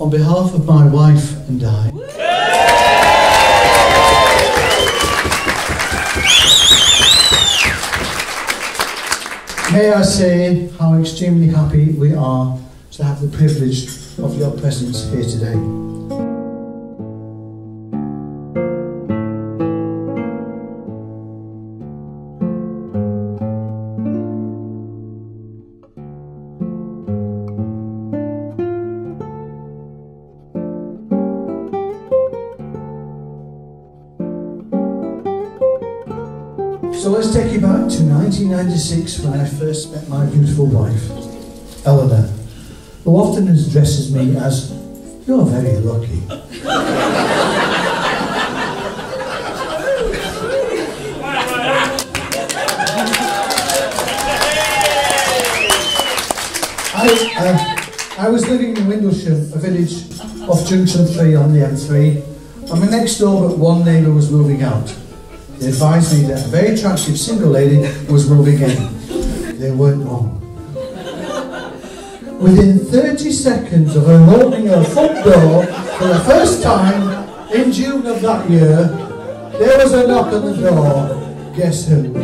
On behalf of my wife and I, may I say how extremely happy we are to have the privilege of your presence here today. So let's take you back to 1996 when I first met my beautiful wife, Eleanor, who often addresses me as, "You're very lucky." I was living in Windlesham, a village off Junction 3 on the M3, and my next door but one neighbour was moving out. They advised me that a very attractive single lady was moving in. They weren't wrong. Within 30 seconds of her opening her front door for the first time in June of that year, there was a knock on the door. Guess who?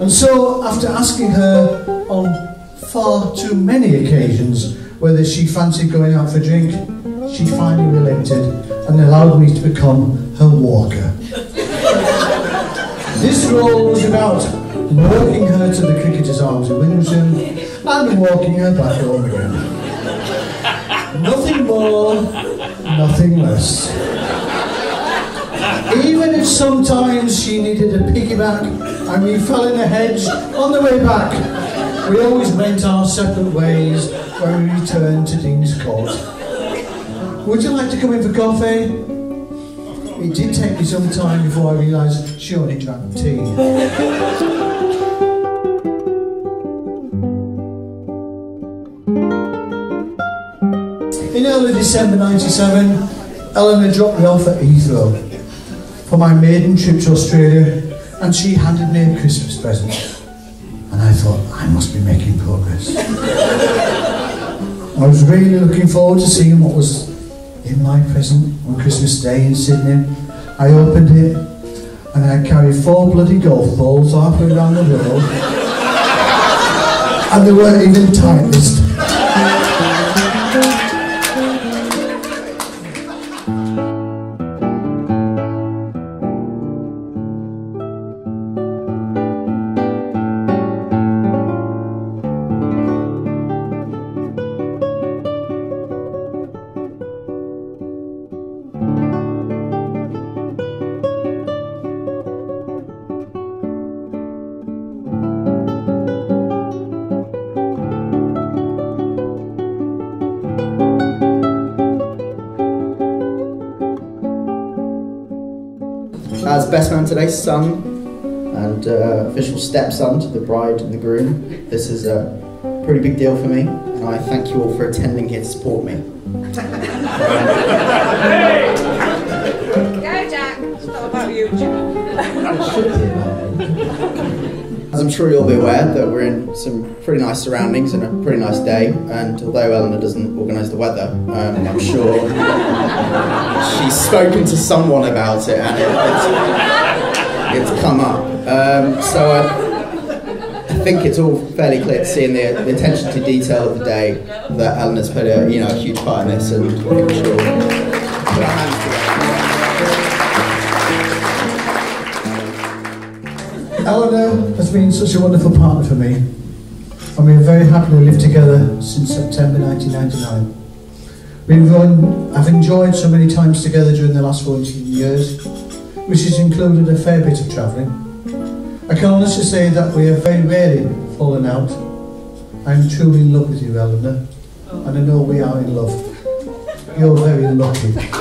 And so, after asking her on far too many occasions whether she fancied going out for a drink, she finally relented and allowed me to become her walker. This role was about walking her to the Cricketers' Arms in Windlesham and walking her back home again. Nothing more, nothing less. Even if sometimes she needed a piggyback and we fell in a hedge on the way back, we always went our separate ways when we returned to Dean's Court. Would you like to come in for coffee? It did take me some time before I realised she only drank tea. In early December '97, Eleanor dropped me off at Heathrow for my maiden trip to Australia, and she handed me a Christmas present. And I thought, I must be making progress. I was really looking forward to seeing what was in my present on Christmas Day in Sydney. I opened it, and I carried 4 bloody golf balls halfway around the world, and they weren't even tight this time. As best man today's son and official stepson to the bride and the groom, this is a pretty big deal for me, and I thank you all for attending here to support me. Go Jack! It's not about you, Jack. As I'm sure you'll be aware that we're in some pretty nice surroundings and a pretty nice day, and although Eleanor doesn't organise the weather, I'm sure she's spoken to someone about it and it's come up. So I think it's all fairly clear to see in the attention to detail of the day that Eleanor's put a huge part in this, and making sure we put our hands together. Eleanor has been such a wonderful partner for me, and we have very happily lived together since September 1999. I've enjoyed so many times together during the last 14 years, which has included a fair bit of travelling. I can honestly say that we have very rarely fallen out. I am truly in love with you, Eleanor, and I know we are in love. You're very lucky.